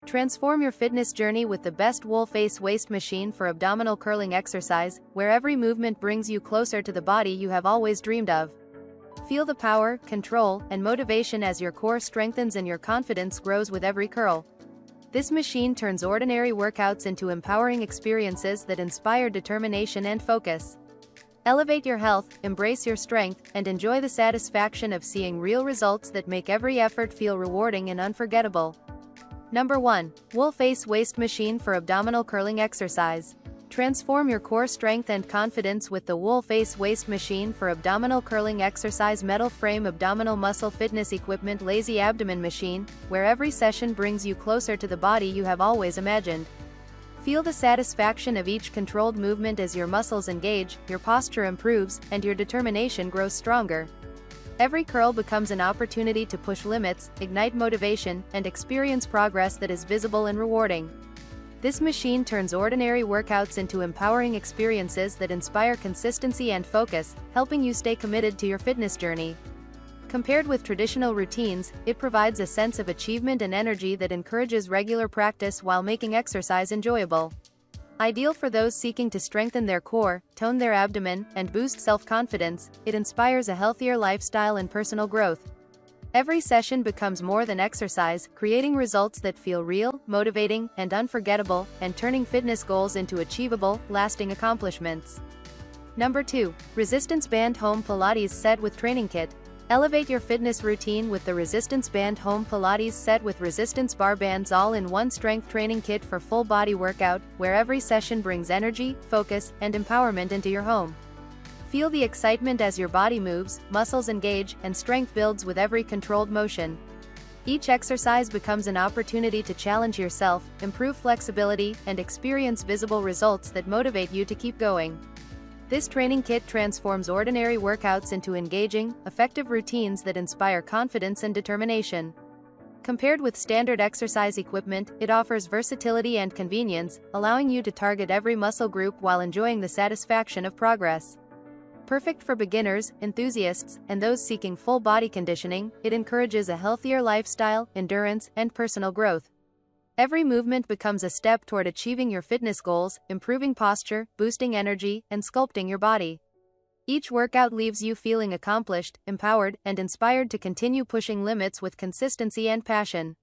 Transform your fitness journey with the best WolFAce Waist Machine for abdominal curling exercise, where every movement brings you closer to the body you have always dreamed of. Feel the power, control, and motivation as your core strengthens and your confidence grows with every curl. This machine turns ordinary workouts into empowering experiences that inspire determination and focus. Elevate your health, embrace your strength, and enjoy the satisfaction of seeing real results that make every effort feel rewarding and unforgettable. Number 1. WolFAce Waist Machine for abdominal curling exercise. Transform your core strength and confidence with the WolFAce Waist Machine for abdominal curling exercise. Metal frame abdominal muscle fitness equipment. Lazy abdomen machine, where every session brings you closer to the body you have always imagined. Feel the satisfaction of each controlled movement as your muscles engage, your posture improves, and your determination grows stronger. Every curl becomes an opportunity to push limits, ignite motivation, and experience progress that is visible and rewarding. This machine turns ordinary workouts into empowering experiences that inspire consistency and focus, helping you stay committed to your fitness journey. Compared with traditional routines, it provides a sense of achievement and energy that encourages regular practice while making exercise enjoyable. Ideal for those seeking to strengthen their core, tone their abdomen, and boost self-confidence, it inspires a healthier lifestyle and personal growth. Every session becomes more than exercise, creating results that feel real, motivating, and unforgettable, and turning fitness goals into achievable, lasting accomplishments. Number 2. Resistance Band Home Pilates Set with Training Kit. Elevate your fitness routine with the Resistance Band Home Pilates Set with resistance bar bands all-in-one strength training kit for full body workout, where every session brings energy, focus, and empowerment into your home. Feel the excitement as your body moves, muscles engage, and strength builds with every controlled motion. Each exercise becomes an opportunity to challenge yourself, improve flexibility, and experience visible results that motivate you to keep going. This training kit transforms ordinary workouts into engaging, effective routines that inspire confidence and determination. Compared with standard exercise equipment, it offers versatility and convenience, allowing you to target every muscle group while enjoying the satisfaction of progress. Perfect for beginners, enthusiasts, and those seeking full body conditioning, it encourages a healthier lifestyle, endurance, and personal growth. Every movement becomes a step toward achieving your fitness goals, improving posture, boosting energy, and sculpting your body. Each workout leaves you feeling accomplished, empowered, and inspired to continue pushing limits with consistency and passion.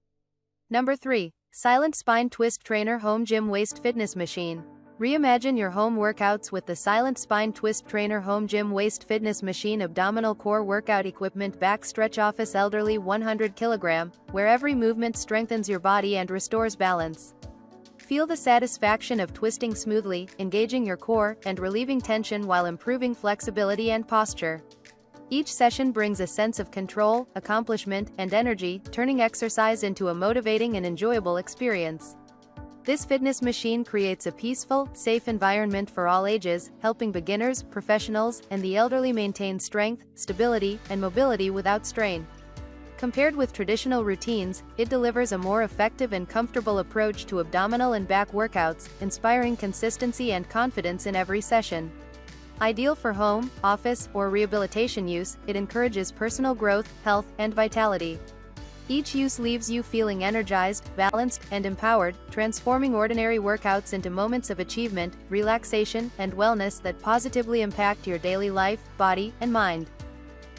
Number 3. Silent Spine Twist Trainer Home Gym Waist Fitness Machine. Reimagine your home workouts with the Silent Spine Twist Trainer Home Gym Waist Fitness Machine. Abdominal core workout equipment. Back stretch office elderly 100 kg, where every movement strengthens your body and restores balance. Feel the satisfaction of twisting smoothly, engaging your core, and relieving tension while improving flexibility and posture. Each session brings a sense of control, accomplishment, and energy, turning exercise into a motivating and enjoyable experience. This fitness machine creates a peaceful, safe environment for all ages, helping beginners, professionals, and the elderly maintain strength, stability, and mobility without strain. Compared with traditional routines, it delivers a more effective and comfortable approach to abdominal and back workouts, inspiring consistency and confidence in every session. Ideal for home, office, or rehabilitation use, it encourages personal growth, health, and vitality. Each use leaves you feeling energized, balanced, and empowered, transforming ordinary workouts into moments of achievement, relaxation, and wellness that positively impact your daily life, body, and mind.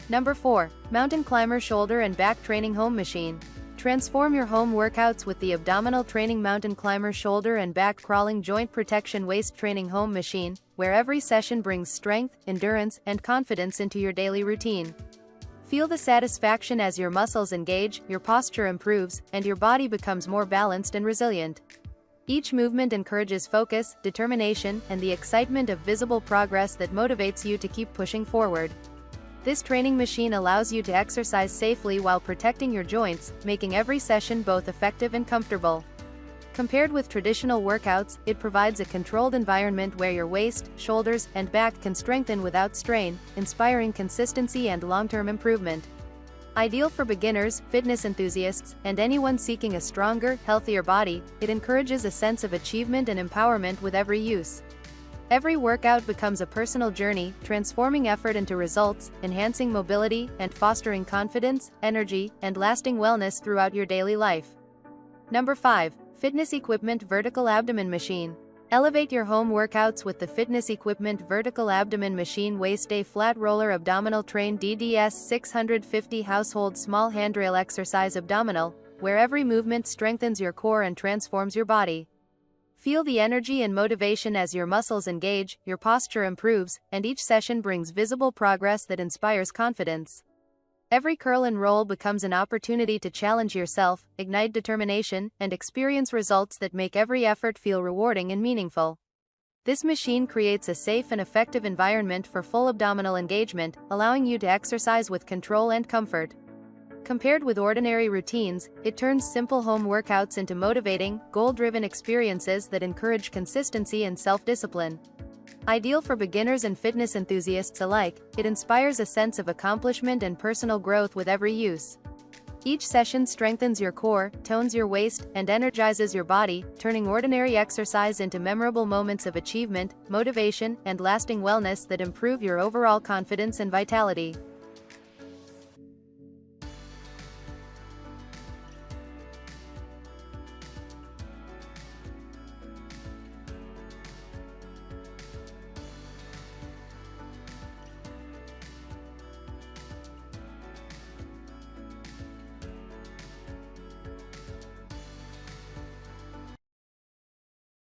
Number 4. Mountain Climber Shoulder and Back Training Home Machine. Transform your home workouts with the Abdominal Training Mountain Climber Shoulder and Back Crawling Joint Protection Waist Training Home Machine, where every session brings strength, endurance, and confidence into your daily routine. Feel the satisfaction as your muscles engage, your posture improves, and your body becomes more balanced and resilient. Each movement encourages focus, determination, and the excitement of visible progress that motivates you to keep pushing forward. This training machine allows you to exercise safely while protecting your joints, making every session both effective and comfortable. Compared with traditional workouts, it provides a controlled environment where your waist, shoulders, and back can strengthen without strain, inspiring consistency and long-term improvement. Ideal for beginners, fitness enthusiasts, and anyone seeking a stronger, healthier body, it encourages a sense of achievement and empowerment with every use. Every workout becomes a personal journey, transforming effort into results, enhancing mobility, and fostering confidence, energy, and lasting wellness throughout your daily life. Number 5. Fitness Equipment Vertical Abdomen Machine. Elevate your home workouts with the Fitness Equipment Vertical Abdomen Machine Waist Day Flat Roller Abdominal Train DDS 650 Household Small Handrail Exercise Abdominal, where every movement strengthens your core and transforms your body. Feel the energy and motivation as your muscles engage, your posture improves, and each session brings visible progress that inspires confidence. Every curl and roll becomes an opportunity to challenge yourself, ignite determination, and experience results that make every effort feel rewarding and meaningful. This machine creates a safe and effective environment for full abdominal engagement, allowing you to exercise with control and comfort. Compared with ordinary routines, it turns simple home workouts into motivating, goal-driven experiences that encourage consistency and self-discipline. Ideal for beginners and fitness enthusiasts alike, it inspires a sense of accomplishment and personal growth with every use. Each session strengthens your core, tones your waist, and energizes your body, turning ordinary exercise into memorable moments of achievement, motivation, and lasting wellness that improve your overall confidence and vitality.